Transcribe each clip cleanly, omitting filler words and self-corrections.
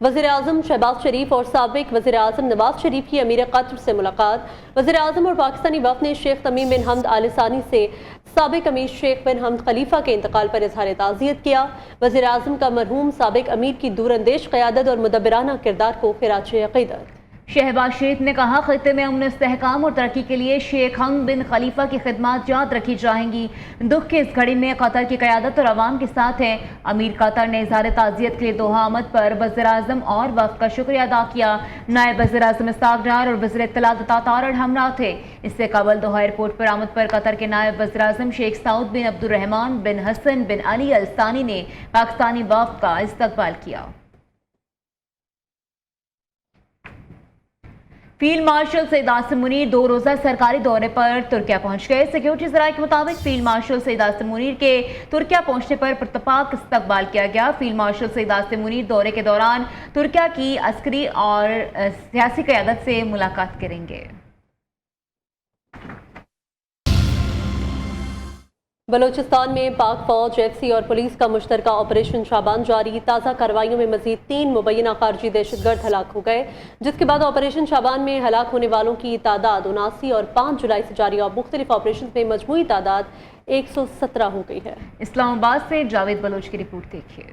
वज़ीर आज़म शहबाज शरीफ और साबिक वज़ीर आज़म नवाज शरीफ की अमीर कतर से मुलाकात। वज़ीर आज़म और पाकिस्तानी वफ़द ने शेख तमीम बिन हमद आल सानी से साबिक अमीर शेख बिन हमद खलीफा के इंतकाल पर इजहार ताज़ियत किया। वज़ीर आज़म का मरहूम साबिक अमीर की दूरअंदेश क़यादत और मुदब्बिराना किरदार को ख़िराज अक़ीदत। शहबाज शरीफ ने कहा, खित्ते में अमन इस्तेहकाम और तरक्की के लिए शेख हमद बिन खलीफा की खिदमत याद रखी जाएंगी। दुख की इस घड़ी में कतर की क़यादत और अवाम के साथ है। अमीर कतर ने इज़हार ताज़ियत के लिए दोहा आमद पर वज़ीर आज़म और वफ़द का शुक्रिया अदा किया। नायब वज़ीर आज़म इस्हाक़ डार और वज़ीर इत्तलात अता तारड़ हमरा थे। इससे कबल दोहा एयरपोर्ट पर आमद पर कतर के नायब वज़ीर आज़म शेख सऊद बिन अब्दुर्रहमान बिन हसन बिन अली अल सानी ने पाकिस्तानी वफ़द का इस्तक़बाल किया। फील्ड मार्शल सईद आसिम मुनीर 2 रोज़ा सरकारी दौरे पर तुर्किया पहुंच गए। सिक्योरिटी ज़राए के मुताबिक फील्ड मार्शल सईद आसिम मुनीर के तुर्किया पहुंचने पर पुरतपाक इस्तकबाल किया गया। फील्ड मार्शल सईद आसिम मुनीर दौरे के दौरान तुर्किया की अस्करी और सियासी क़यादत से मुलाकात करेंगे। बलोचिस्तान में पाक फौज, एफसी और पुलिस का मुश्तरका ऑपरेशन शाबान जारी। ताज़ा कार्रवाइयों में मजीद 3 मुबैना खारजी दहशतगर्द हलाक हो गए, जिसके बाद ऑपरेशन शाबान में हलाक होने वालों की तादाद 79 और 5 जुलाई से जारी मुख्तलिफ ऑपरेशन में मजमूई तादाद 117 हो गई है। इस्लामाबाद से जावेद बलोच की रिपोर्ट देखिए।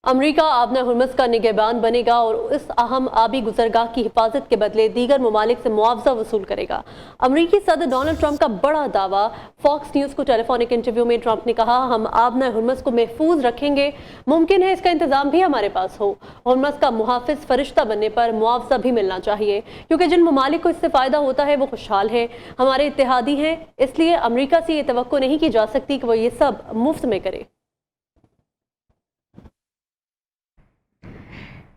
अमरीका आबना हुर्मुज़ का निगहबान बनेगा और इस अहम आबी गुजरगाह की हिफाजत के बदले दीगर ममालिक से मुआवजा वसूल करेगा। अमरीकी सदर डोनाल्ड ट्रंप का बड़ा दावा। फॉक्स न्यूज़ को टेलीफोनिक इंटरव्यू में ट्रंप ने कहा, हम आबना हुर्मुज़ को महफूज रखेंगे, मुमकिन है इसका इंतजाम भी हमारे पास हो। हुर्मुज़ का मुहाफिज फरिश्ता बनने पर मुआवजा भी मिलना चाहिए, क्योंकि जिन ममालिक को इससे फ़ायदा होता है वो खुशहाल हैं, हमारे इत्तेहादी हैं। इसलिए अमरीका से ये तवक्को नहीं की जा सकती कि वो ये सब मुफ्त में करे।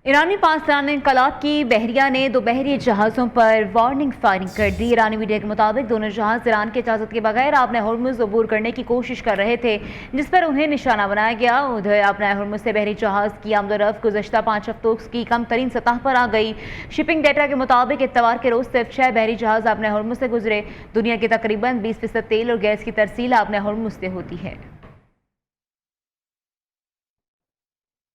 ईरानी पाकिस्तान इनकलाब की बहरिया ने 2 बहरी जहाज़ों पर वार्निंग फायरिंग कर दी। ईरानी मीडिया के मुताबिक दोनों जहाज़ ईरान की इजाज़त के बगैर आबना हुर्मुज़ अबूर करने की कोशिश कर रहे थे, जिस पर उन्हें निशाना बनाया गया। उधर आबना हुर्मुज़ से बहरी जहाज़ की आमदोरफ्त गुज़श्ता 5 हफ्तों की कम तरीन सतह पर आ गई। शिपिंग डेटा के मुताबिक इत्तवार के रोज़ सिर्फ 6 बहरी जहाज़ आबना हुर्मुज़ से गुजरे। दुनिया की तकरीबन 20% तेल और गैस की तरसील आबना हुर्मुज़ से होती है।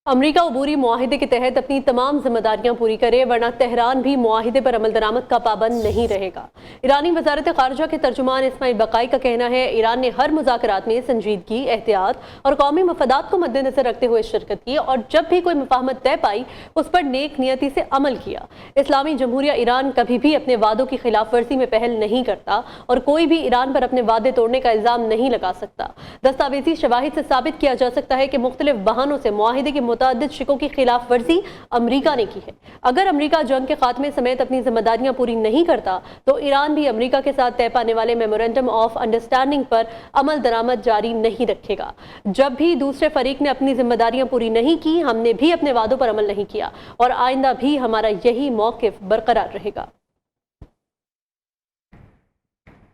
अमरीका अबूरी मुआहिदे के तहत अपनी तमाम जिम्मेदारियां पूरी करे, वरना तेहरान भी मुआहिदे पर अमल दरामद का पाबंद नहीं रहेगा। ईरानी वजारत खारजा के तर्जुमान इस्माइल बकाई का कहना है, ईरान ने हर मुज़ाकरात में संजीदगी, एहतियात और कौमी मफादात को मद्देनजर रखते हुए शिरकत की और जब भी कोई मुफाहमत तय पाई उस पर नेक नियति से अमल किया। इस्लामी जमहूरिया ईरान कभी भी अपने वादों की खिलाफ वर्जी में पहल नहीं करता और कोई भी ईरान पर अपने वादे तोड़ने का इल्जाम नहीं लगा सकता। दस्तावेजी शवाहिद से साबित किया जा सकता है कि मुख्तलिफ बहानों से मुआहिदे की मुतअद्दिद शिकों की खिलाफ वर्जी अमरीका ने की है। अगर अमरीका जंग के खात्मे समेत अपनी जिम्मेदारियां पूरी नहीं करता तो ईरान भी अमरीका के साथ तय पाने वाले मेमोरेंडम ऑफ अंडरस्टैंडिंग पर अमल दरामद जारी नहीं रखेगा। जब भी दूसरे फरीक ने अपनी जिम्मेदारियां पूरी नहीं की, हमने भी अपने वादों पर अमल नहीं किया और आइंदा भी हमारा यही मौक़िफ़ बरकरार रहेगा।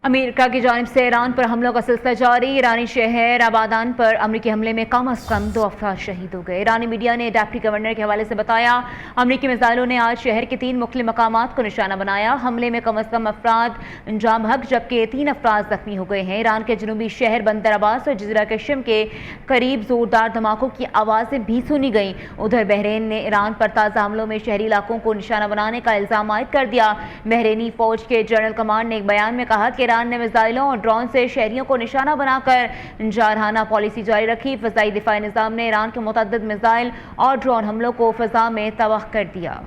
अमेरिका की जानिब से ईरान पर हमलों का सिलसिला जारी। ईरानी शहर आबादान पर अमरीकी हमले में कम अज़ कम 2 अफराद शहीद हो गए। ईरानी मीडिया ने डिप्टी गवर्नर के हवाले से बताया, अमरीकी मिसाइलों ने आज शहर के 3 मुख्तलिफ मकामात को निशाना बनाया। हमले में कम अज़ कम अफराद अंजाम हक जबकि 3 अफराद जख्मी हो गए हैं। ईरान के जनूबी शहर बंदर अब्बास और जज़ीरा कशम के करीब जोरदार धमाकों की आवाज़ें भी सुनी गई। उधर बहरीन ने ईरान पर ताज़ा हमलों में शहरी इलाकों को निशाना बनाने का इल्ज़ाम आयद कर दिया। बहरीनी फौज के जनरल कमांड ने एक बयान में कहा कि ईरान ने मिसाइलों और ड्रोन से शहरियों को निशाना बनाकर जारहाना पॉलिसी जारी रखी। फ़ज़ाई दिफाई निज़ाम ने ईरान के मुतअद्दिद मिसाइल और ड्रोन हमलों को फ़ज़ा में तबाह कर दिया।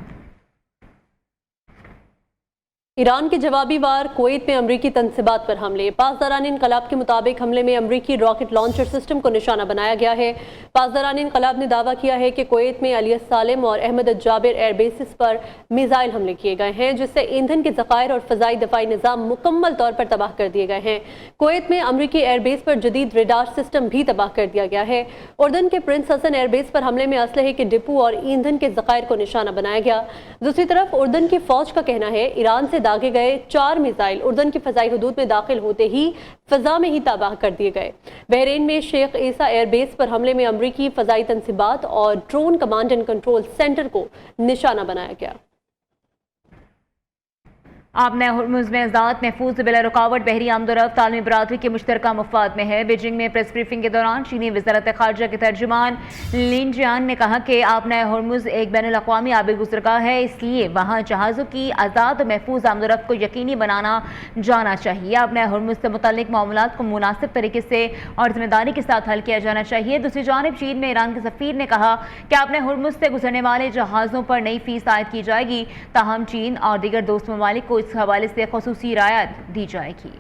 ईरान के जवाबी वार कुवैत में अमरीकी तनसीबात पर हमले। पासदारान इनकलाब के मुताबिक हमले में अमरीकी रॉकेट लॉन्चर सिस्टम को निशाना बनाया गया है। पासदारान इनकलाब ने दावा किया है कि कुवैत में अली सालिम और अहमद जाबिर एयरबेसिस पर मिसाइल हमले किए गए हैं, जिससे ईंधन के ज़खायर और फ़ज़ाई दिफाई निज़ाम मुकम्मल तौर पर तबाह कर दिए गए हैं। कुवैत में अमरीकी एयरबेस पर जदीद रेडार सिस्टम भी तबाह कर दिया गया है। उर्दन के प्रिंस हसन एयरबेस पर हमले में असलहे के डिपो और ईंधन के ज़खायर को निशाना बनाया गया। दूसरी तरफ उर्दन की फौज का कहना है, ईरान से दागे गए 4 मिसाइल उर्दन की फ़ज़ाई हदूद में दाखिल होते ही फ़ज़ा में ही तबाह कर दिए गए। बहरीन में शेख ईसा एयरबेस पर हमले में अमरीकी फ़ज़ाई तनसीबात और drone command and control centre को निशाना बनाया गया। आपने हुर्मुज़ में आज़ाद महफूज बिला रुकावट बहरी आमदोरफ्त आलमी बरादरी के मुश्तरका मफाद में है। बीजिंग में प्रेस ब्रीफिंग के दौरान चीनी वज़ारत ख़ारजा के तर्जुमान लिन जियान ने कहा कि आपने हुर्मुज़ एक बैनुल अक़वामी आबिर गुज़रगाह है, इसलिए वहाँ जहाज़ों की आज़ाद महफूज आमदोरफ्त को यकीनी बनाना जाना चाहिए। आपने हुर्मुज़ से मुतल्लिक़ मामलात को मुनासिब तरीके से और ज़िम्मेदारी के साथ हल किया जाना चाहिए। दूसरी जानिब चीन में ईरान के सफ़ीर ने कहा कि आपने हुर्मुज़ से गुजरने वाले जहाज़ों पर नई फ़ीस आयद की जाएगी, ताहम चीन और दीगर दोस्त ममालिक को इस हवाले से ख़ुसूसी रायत दी जाएगी।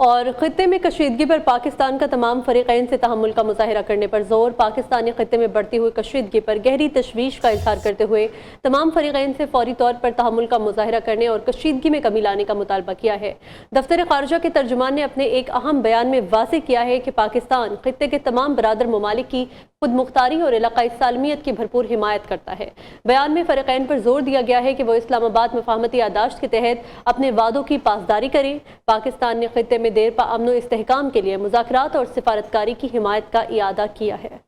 और खित्ते में कशीदगी पर पाकिस्तान का तमाम फरीक़ैन से तहम्मुल का मुज़ाहिरा करने पर जोर। पाकिस्तान ने खित्ते में बढ़ती हुई कशीदगी पर गहरी तशवीश का इजहार करते हुए तमाम फरीक़ैन से फौरी तौर पर तहम्मुल का मुज़ाहिरा करने और कशीदगी में कमी लाने का मुतालबा किया है। दफ्तर ख़ारजा के तर्जुमान ने अपने एक अहम बयान में वाज़ेह किया है कि पाकिस्तान खित्ते के तमाम बरादर ममालिक की खुद मुख्तारी और इलाक़ाई सालमियत की भरपूर हिमायत करता है। बयान में फ़रीक़ैन पर जोर दिया गया है कि वो इस्लामाबाद मफ़ाहमती यादाश्त के तहत अपने वादों की पासदारी करें। पाकिस्तान ने खित्ते में देर पा अमन व इस्तेहकाम के लिए मुज़ाकरात और सिफारतकारी की हिमायत का इयादा किया है।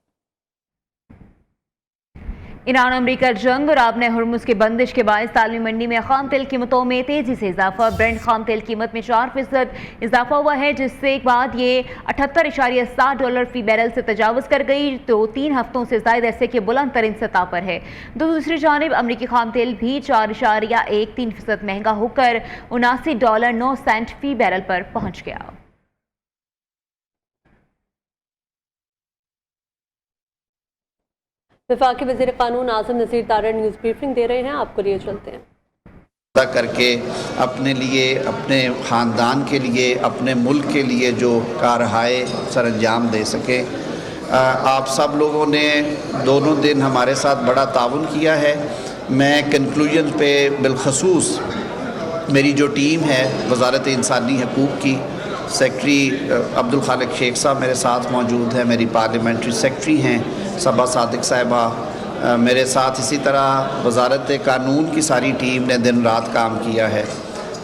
ईरान अमरीका जंग और आपने हुर्मुज़ की बंदिश के बायस आलमी मंडी में खाम तेल कीमतों में तेज़ी से इजाफा। ब्रेंट खाम तेल कीमत में 4% इजाफा हुआ है, जिससे एक बाद ये $78.7 फी बैरल से तजावज़ कर गई, तो 3 हफ्तों से ज़ायद ऐसे के बुलंद तरीन सतह पर है। दूसरी जानिब अमरीकी खाम तेल भी 4.13% महंगा होकर $79.09 फी बैरल पर पहुँच गया। वफाकी वज़ीर क़ानून आज़म नज़ीर तारड़ न्यूज़ ब्रीफिंग दे रहे हैं, आपको लिए चलते हैं। करके अपने लिए, अपने ख़ानदान के लिए, अपने मुल्क के लिए जो कारहाय सर अंजाम दे सके। आप सब लोगों ने दोनों दिन हमारे साथ बड़ा ताउन किया है। मैं कंक्लूजन पे बिलखसूस मेरी जो टीम है वज़ारत इंसानी हकूक़ की, सेक्रेटरी अब्दुल खालिक शेख साहब मेरे साथ मौजूद हैं, मेरी पार्लियामेंट्री सेक्रेटरी हैं सबा सादिक साहिबा मेरे साथ, इसी तरह वज़ारत कानून की सारी टीम ने दिन रात काम किया है।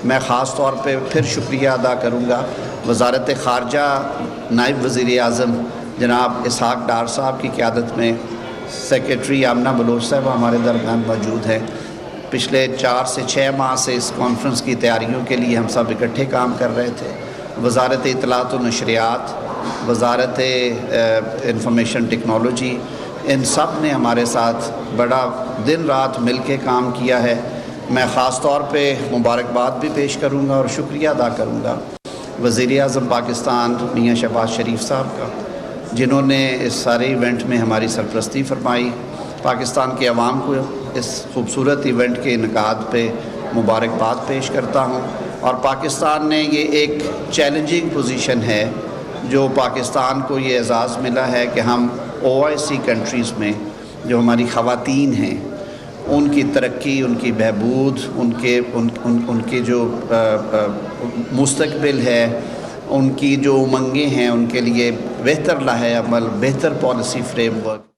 मैं ख़ास तौर पे फिर शुक्रिया अदा करूँगा वज़ारत ख़ारजा नायब वज़ीर आज़म जनाब इसहाक़ डार साहब की क़यादत में। सेक्रेटरी आमना बलोच साहब हमारे दरमियान मौजूद हैं। पिछले 4 से 6 माह से इस कॉन्फ्रेंस की तैयारियों के लिए हम सब इकट्ठे काम कर रहे थे। वज़ारत इत्तलात व नशरियात, वज़ारत इंफॉर्मेशन टेक्नोलॉजी, इन सब ने हमारे साथ बड़ा दिन रात मिल के काम किया है। मैं ख़ास तौर पे मुबारकबाद भी पेश करूँगा और शुक्रिया अदा करूँगा वज़ीर आज़म पाकिस्तान मियाँ शहबाज शरीफ साहब का, जिन्होंने इस सारे इवेंट में हमारी सरपरस्ती फरमाई। पाकिस्तान के अवाम को इस खूबसूरत इवेंट के इनकाद पे मुबारकबाद पेश करता हूँ। और पाकिस्तान ने ये एक चैलेंजिंग पोजीशन है जो पाकिस्तान को ये एजाज़ मिला है कि हम OIC कंट्रीज़ में जो हमारी ख़वातीन हैं उनकी तरक्की, उनकी बहबूद, उनके जो मुस्तकबिल है, उनकी जो उमंगें हैं, उनके लिए बेहतर लाहे अमल, बेहतर पॉलिसी फ्रेमवर्क।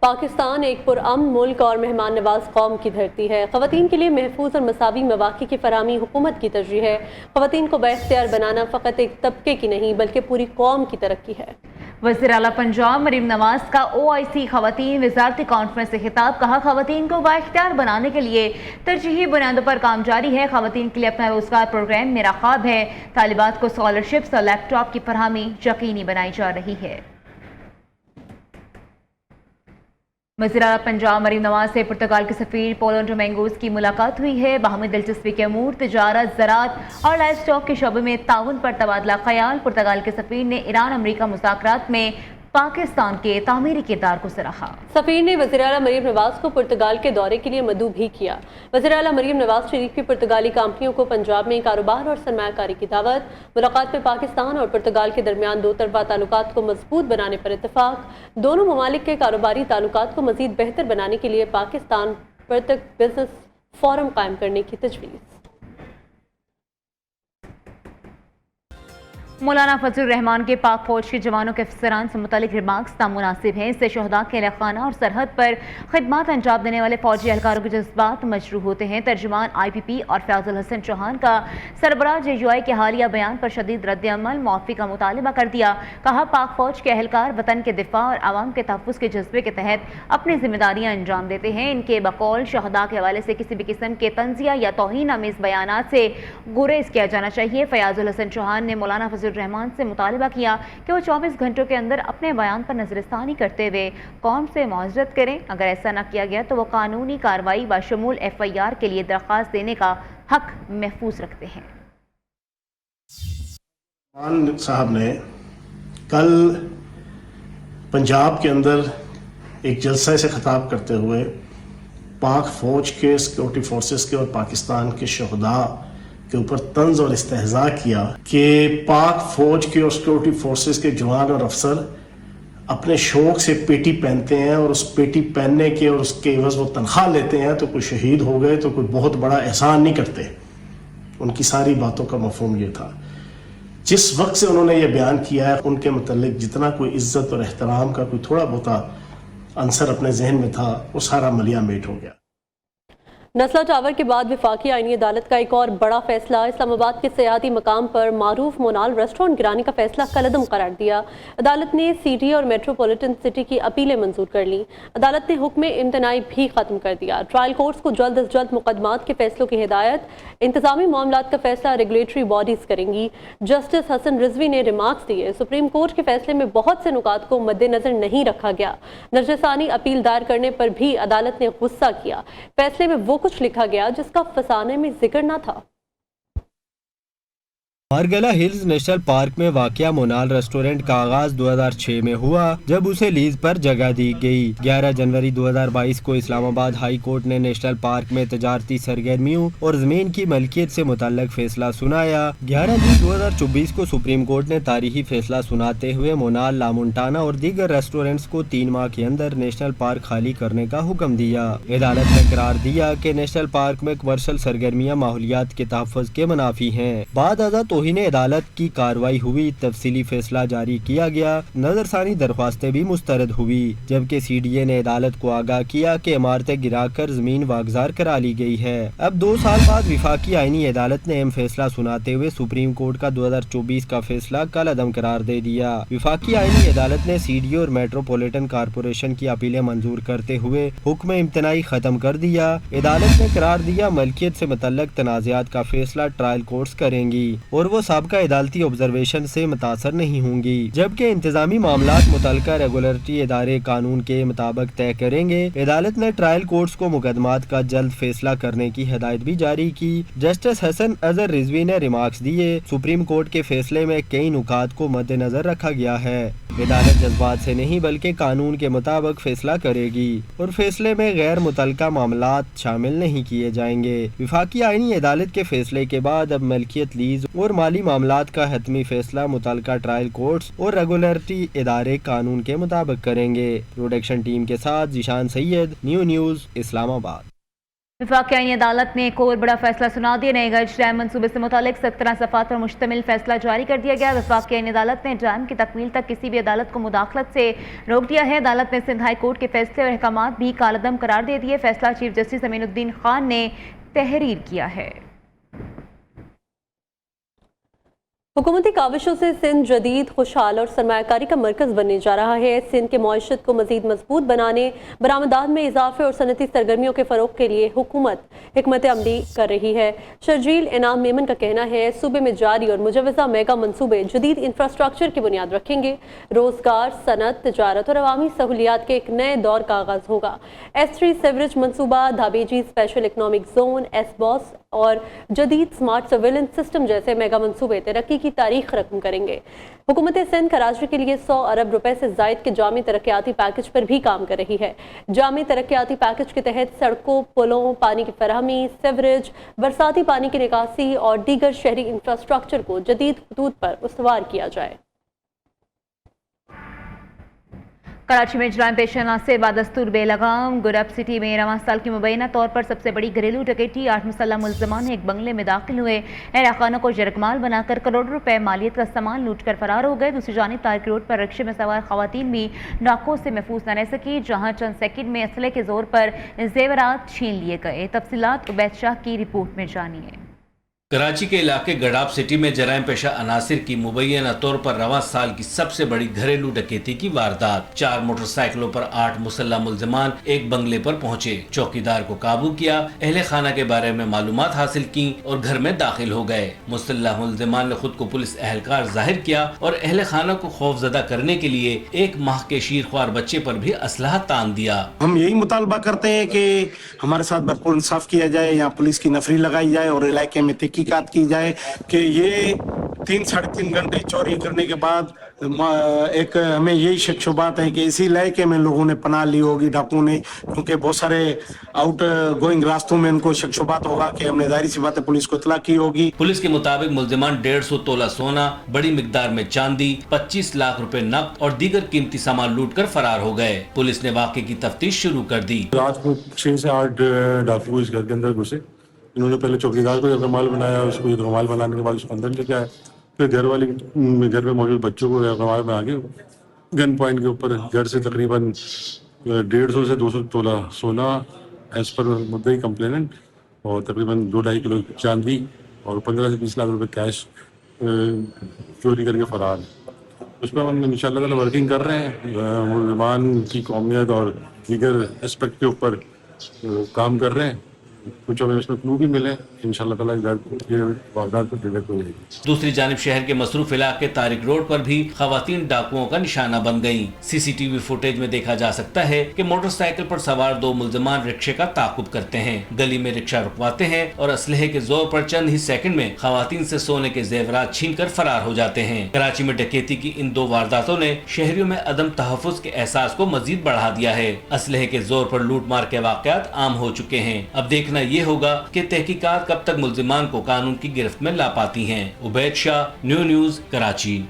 पाकिस्तान एक पुरअमन मुल्क और मेहमान नवाज कौम की धरती है। ख़वातीन के लिए महफूज और मसावी मौक़े की फराहमी हुकूमत की तरजीह है। ख़वातीन को बाइख्तियार बनाना फ़कत एक तबके की नहीं बल्कि पूरी कौम की तरक्की है। वज़ीर आला पंजाब मरीम नवाज का OIC ख़वातीन वज़ारती कॉन्फ्रेंस से खिताब। कहा, ख़वातीन को बाइख्तियार बनाने के लिए तरजीही बुनियादों पर काम जारी है। ख़वातीन के लिए अपना रोज़गार प्रोग्राम मेरा ख्वाब है। तालिबात को स्कॉलरशिप्स और लैपटॉप की फरहमी यकीनी बनाई जा रही है। वज़ीर आला पंजाब मरीम नवाज से पुर्तगाल के सफ़ीर पोलो डोमिंगोज़ की मुलाकात हुई है। बाहमी दिलचस्पी के अमूर, तिजारत, ज़राअत और लाइव स्टॉक के शोबे में ताउन पर तबादला ख़याल। पुर्तगाल के सफ़ीर ने ईरान अमरीका मुज़ाकरात में पाकिस्तान के तामीरी किरदार को सराहा। सफ़ीर ने वज़ीर आला मरीम नवाज को पुर्तगाल के दौरे के लिए मदऊ भी किया। वज़ीर आला मरीम नवाज शरीफ की पुर्तगाली कंपनियों को पंजाब में कारोबार और सरमायाकारी की दावत। मुलाकात में पाकिस्तान और पुर्तगाल के दरमियान दो तरफ़ा ताल्लुकात को मजबूत बनाने पर इत्तफ़ाक़। दोनों ममालिक के कारोबारी ताल्लुकात को मज़ीद बेहतर बनाने के लिए पाकिस्तान पुर्तग बिजनेस फोरम कायम करने की तजवीज़। مولانا فضل الرحمان کے پاک فوج کے جوانوں کے افسران سے متعلق ریمارکس نامناسب ہیں. اس سے شہداء کے اہل خانہ اور سرحد پر خدمات انجام دینے والے فوجی اہلکاروں کے جذبات مجروح ہوتے ہیں. ترجمان IPP اور فیاض الحسن چوہان کا سربراہ JUI کے حالیہ بیان پر شدید رد عمل معافی کا مطالبہ کر دیا. کہا پاک فوج کے اہلکار وطن کے دفاع اور عوام کے تحفظ کے جذبے کے تحت اپنی ذمہ داریاں انجام دیتے ہیں. ان کے بقول شہداء کے حوالے سے کسی بھی قسم کے تنزیہ یا توہین آمیز بیانات سے گریز کیا جانا چاہیے. فیاض الحسن چوہان نے مولانا فضل الرحمان سے مطالبہ کیا کہ وہ 24 گھنٹوں کے اندر اپنے بیان پر نظر ثانی کرتے ہوئے قوم سے معذرت کریں. اگر ایسا نہ کیا گیا تو وہ قانونی کارروائی بشمول FIR کے لیے درخواست دینے کا حق محفوظ رکھتے ہیں. مان صاحب نے کل پنجاب کے اندر ایک جلسے سے خطاب کرتے ہوئے پاک فوج کے سیکورٹی فورسز کے اور پاکستان کے شہداء کے اوپر طنز اور استہزاء کیا کہ پاک فوج کے اور سیکورٹی فورسز کے جوان اور افسر اپنے شوق سے پیٹی پہنتے ہیں اور اس پیٹی پہننے کے اور اس کے عوض وہ تنخواہ لیتے ہیں تو کوئی شہید ہو گئے تو کوئی بہت بڑا احسان نہیں کرتے. ان کی ساری باتوں کا مفہوم یہ تھا. جس وقت سے انہوں نے یہ بیان کیا ہے ان کے متعلق جتنا کوئی عزت اور احترام کا کوئی تھوڑا بہت عنصر اپنے ذہن میں تھا وہ سارا ملیا میٹ ہو گیا. نسلا ٹاور کے بعد وفاقی آئینی عدالت کا ایک اور بڑا فیصلہ. اسلام آباد کے سیاحتی مقام پر معروف مونال ریسٹورنٹ گرانے کا فیصلہ کالعدم قرار دیا. عدالت نے سٹی اور میٹروپولیٹن سٹی کی اپیلیں منظور کر لیں. عدالت نے حکم امتناعی بھی ختم کر دیا. ٹرائل کورٹس کو جلد از جلد مقدمات کے فیصلوں کی ہدایت. انتظامی معاملات کا فیصلہ ریگولیٹری باڈیز کریں گی. جسٹس حسن رضوی نے ریمارکس دیے. سپریم کورٹ کے فیصلے میں بہت سے نکات کو مد نظر نہیں رکھا گیا. نظر ثانی اپیل دائر کرنے پر بھی عدالت نے غصہ کیا. فیصلے میں وہ کچھ لکھا گیا جس کا فسانے میں ذکر نہ تھا. مارگلہ ہلز نیشنل پارک میں واقع مونال ریسٹورنٹ کا آغاز 2006 میں ہوا جب اسے لیز پر جگہ دی گئی. 11 جنوری 2022 کو اسلام آباد ہائی کورٹ نے نیشنل پارک میں تجارتی سرگرمیوں اور زمین کی ملکیت سے متعلق فیصلہ سنایا. 11 جون 2024 کو سپریم کورٹ نے تاریخی فیصلہ سناتے ہوئے مونال، لا مونٹانا اور دیگر ریسٹورنٹس کو 3 ماہ کے اندر نیشنل پارک خالی کرنے کا حکم دیا. عدالت نے قرار دیا کہ نیشنل پارک میں کمرشل سرگرمیاں ماحولیات کے تحفظ کے منافی ہیں. بعد ازاں توہین عدالت کی کارروائی ہوئی. تفصیلی فیصلہ جاری کیا گیا. نظر ثانی درخواستیں بھی مسترد ہوئی جبکہ CDA نے عدالت کو آگاہ کیا کہ عمارتیں گرا کر زمین واگزار کرا لی گئی ہے. اب 2 سال بعد وفاقی آئینی عدالت نے اہم فیصلہ سناتے ہوئے سپریم کورٹ کا 2024 کا فیصلہ کالعدم قرار دے دیا. وفاقی آئینی عدالت نے CDA اور میٹروپولیٹن کارپوریشن کی اپیلیں منظور کرتے ہوئے حکم امتناعی ختم کر دیا. عدالت نے قرار دیا ملکیت سے متعلق تنازعات کا فیصلہ ٹرائل کورٹس کریں گی اور وہ سابقہ عدالتی آبزرویشن سے متاثر نہیں ہوں گی جبکہ انتظامی معاملات متعلقہ ریگولیٹری ادارے قانون کے مطابق طے کریں گے. عدالت نے ٹرائل کورٹس کو مقدمات کا جلد فیصلہ کرنے کی ہدایت بھی جاری کی. جسٹس حسن اظہر رضوی نے ریمارکس دیے. سپریم کورٹ کے فیصلے میں کئی نکات کو مد نظر رکھا گیا ہے. عدالت جذبات سے نہیں بلکہ قانون کے مطابق فیصلہ کرے گی اور فیصلے میں غیر متعلقہ معاملات شامل نہیں کیے جائیں گے. وفاقی آئینی عدالت کے فیصلے کے بعد اب ملکیت، لیز اور مالی معاملات کا حتمی فیصلہ متعلقہ ٹرائل کورٹس اور ریگولیٹری ادارے قانون کے مطابق کریں گے. پروڈکشن ٹیم کے ساتھ ذیشان سید، نیو نیوز، اسلام آباد. وفاقی آئینی عدالت نے ایک اور بڑا فیصلہ سنا دیا. نئے گج ڈیم منصوبے سے متعلق 17 صفحات پر مشتمل فیصلہ جاری کر دیا گیا. وفاقی آئینی عدالت نے ڈیم کی تکمیل تک کسی بھی عدالت کو مداخلت سے روک دیا ہے. عدالت نے سندھ ہائی کورٹ کے فیصلے اور احکامات بھی کالعدم قرار دے دیے. فیصلہ چیف جسٹس امین الدین خان نے تحریر کیا ہے. حکومتی کاوشوں سے سندھ جدید، خوشحال اور سرمایہ کاری کا مرکز بننے جا رہا ہے. سندھ کے معیشت کو مزید مضبوط بنانے، برآمدات میں اضافے اور صنعتی سرگرمیوں کے فروغ کے لیے حکومت حکمت عملی کر رہی ہے. شرجیل انعام میمن کا کہنا ہے صوبے میں جاری اور مجوزہ میگا منصوبے جدید انفراسٹرکچر کی بنیاد رکھیں گے. روزگار، صنعت، تجارت اور عوامی سہولیات کے ایک نئے دور کا آغاز ہوگا. S3 سیوریج منصوبہ، Dhabeji special economic zone, S-BOS اور جدید سمارٹ سرویلنس سسٹم جیسے میگا منصوبے ترقی کی تاریخ رقم کریں گے. حکومت سندھ کراچی کے لیے 100 ارب روپے سے زائد کے جامع ترقیاتی پیکج پر بھی کام کر رہی ہے. جامع ترقیاتی پیکج کے تحت سڑکوں، پلوں، پانی کی فراہمی، سیوریج، برساتی پانی کی نکاسی اور دیگر شہری انفراسٹرکچر کو جدید خطوط پر استوار کیا جائے. कराची में जराइम पेशा नासिर बादस्तूर बेलगाम गुरब सिटी में रवां साल की मुबैना तौर पर सबसे बड़ी घरेलू डकैती 8 मुसल्लह मुल्ज़िमान एक बंगले में दाखिल हुए अहल को जरगमाल बनाकर करोड़ों रुपए मालियत का सामान लूट कर फरार हो गए। दूसरी जानिब तारिक रोड पर रिक्शे में सवार खवातीन भी नाकों से महफूज न रह सकी, जहां चंद सेकंड में असले के जोर पर जेवरात छीन लिए गए। तफसीलात उबैद शाह की रिपोर्ट में जानिए। कराची के इलाके गडाब सिटी में जराइम पेशा अनासिर की मुबैना तौर पर रवां साल की सबसे बड़ी घरेलू डकैती की वारदात। 4 मोटरसाइकिलों पर 8 मुसल्लह मुल्ज़िमान एक बंगले पर पहुंचे, चौकीदार को काबू किया, अहले खाना के बारे में मालूमात हासिल की और घर में दाखिल हो गए। मुसल्लह मुल्ज़िमान ने खुद को पुलिस एहलकार जाहिर किया और अहले खाना को खौफजदा करने के लिए 1 माह के शीरख्वार बच्चे पर भी असलहा तान दिया। हम यही मुतालबा करते हैं कि हमारे साथ भरपूर इंसाफ किया जाए, यहाँ पुलिस की नफरी लगाई जाए और इलाके में तहकीकात की जाए कि ये 3-3.5 घंटे चोरी करने के बाद एक हमें यही शक शुबात है कि इसी इलाके में लोगों ने पनाह ली होगी, डाकुओं ने, क्योंकि बहुत सारे आउट गोइंग रास्तों में उनको शक शुबात होगा कि हमने जाहिर सी बात है पुलिस को इत्तला की होगी। पुलिस के मुताबिक मुल्ज़िमान 150 तोला सोना, बड़ी मिकदार में चांदी, 25 लाख रुपए नकद और दीगर कीमती सामान लूट कर फरार हो गए। पुलिस ने वाक़े की तफ्तीश शुरू कर दी। रात को 6 से 8 डाकू इस घर के अंदर घुसे। इन्होंने पहले चौकीदार को यरगमाल बनाया, उसको यरगमाल बनाने के बाद उसको अंदर लेके आए, फिर घर में मौजूद बच्चों को यरगमाल बना के गन पॉइंट के ऊपर घर से तकरीबन 150 से 200 तोला सोना एज पर मुद्दई कंप्लेनेंट और तकरीबन 2-2.5 किलो चांदी और 15 से 20 लाख रुपए कैश चोरी करके फरार है। उस पर हम इंशाअल्लाह ताला वर्किंग कर रहे हैं, मुल्ज़िमान की कौमियत और दीगर एस्पेक्ट के ऊपर काम कर रहे हैं। कुछ हमें इसमें क्लू भी मिले, इंशाअल्लाह ताला ये वारदात पर डिटेक्ट हो जाएगी। दूसरी जानिब शहर के मसरूफ इलाके तारिक रोड पर भी खवातीन डाकुओं का निशाना बन गईं। सीसीटीवी फुटेज में देखा जा सकता है कि मोटरसाइकिल पर सवार 2 मुल्ज़िमान रिक्शे का ताक़ुब करते हैं, गली में रिक्शा रुकवाते हैं और असलहे के जोर पर चंद ही सेकंड में खवातीन से सोने के जेवरात छीन कर फरार हो जाते हैं। कराची में डकैती की इन 2 वारदातों ने शहरियों में अदम तहफ़्फ़ुज़ के एहसास को मजीद बढ़ा दिया है। असलहे के जोर पर लूट मार के वाक़यात आम हो चुके हैं। अब देखना ये होगा कि तहकीकात कब तक मुल्ज़िमान को कानून की गिरफ्त में ला पाती हैं। उबैद शाह, न्यूज़, कराची।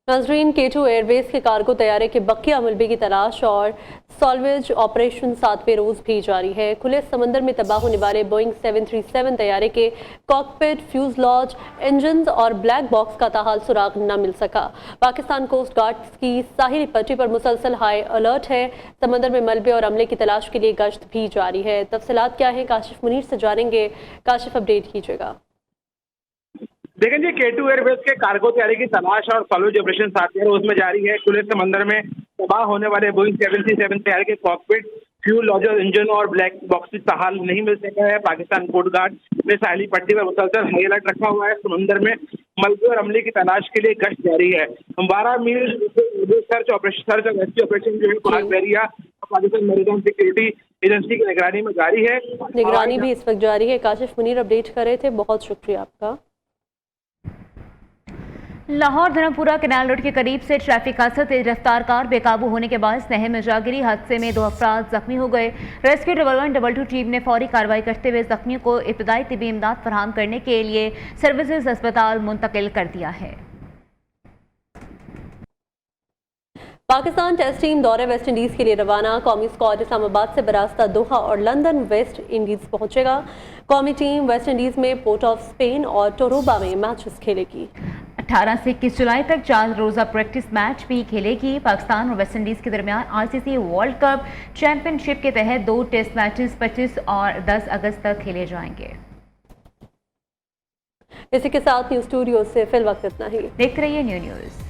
नाज़रीन, K2 एयरवेज के कार्गो तैयारे के बकिया मलबे की तलाश और सॉल्वेज ऑपरेशन 7वें रोज भी जारी है। खुले समंदर में तबाह होने वाले बोइंग 737 तैयारे के कॉकपिट, फ्यूजलॉज, इंजन और ब्लैक बॉक्स का ताहाल सुराग न मिल सका। पाकिस्तान कोस्ट गार्ड की साहिली पट्टी पर मुसलसल हाई अलर्ट है। समंदर में मलबे और अमले की तलाश के लिए गश्त भी जारी है। तफसीलात क्या है, काशिफ मुनीर से जानेंगे। काशिफ, अपडेट कीजिएगा। देखें जी, K2 एयरवेज के कार्गो तैयारी की तलाश और सॉल्वेज ऑपरेशन 7वें रोज में जारी है। खुले समंदर में तबाह होने वाले बोइंग 737 तैयारी के कॉकपिट, फ्यूल लॉजर, इंजन और ब्लैक बॉक्स ताहाल नहीं मिल सका है। पाकिस्तान कोस्ट गार्ड ने साहिली पट्टी पर मुसलसल हाई अलर्ट रखा हुआ है। समंदर में मलबे और अमले की तलाश के लिए गश्त जारी है। 12 मील सर्च और रेस्क्यू ऑपरेशन जो है पाक बहरिया और पाकिस्तान मैरीटाइम सिक्योरिटी एजेंसी की निगरानी में जारी है। निगरानी भी इस वक्त जारी है। काशिफ मुनीर अपडेट कर रहे थे, बहुत शुक्रिया आपका। लाहौर धर्मपुरा कैनाल रोड के करीब से ट्रैफिक हादसा, तेज रफ्तार कार बेकाबू होने के बाद नहर में जा गिरी। हादसे में 2 अफराद जख्मी हो गए। रेस्क्यू 112 टीम ने फौरी कार्रवाई करते हुए जख्मियों को इब्तदाई तिबी इमदाद फराहम करने के लिए सर्विसेज अस्पताल मुंतकिल कर दिया है। पाकिस्तान टेस्ट टीम दौरे वेस्ट इंडीज के लिए रवाना। कौमी स्क्वाड इस्लामाबाद से बरास्ता दोहा और लंदन वेस्ट इंडीज पहुंचेगा। कौमी टीम वेस्ट इंडीज में पोर्ट ऑफ स्पेन और टोरोबा में मैचेस खेलेगी। 18 से 21 जुलाई तक 4 रोज़ा प्रैक्टिस मैच भी खेलेगी। पाकिस्तान और वेस्ट इंडीज के दरमियान ICC वर्ल्ड कप चैंपियनशिप के तहत 2 टेस्ट मैचेस 25 और 10 अगस्त तक खेले जाएंगे। इसी के साथ न्यूज़ स्टूडियो से फिल वक्त इतना ही। देखते रहिए न्यूज़।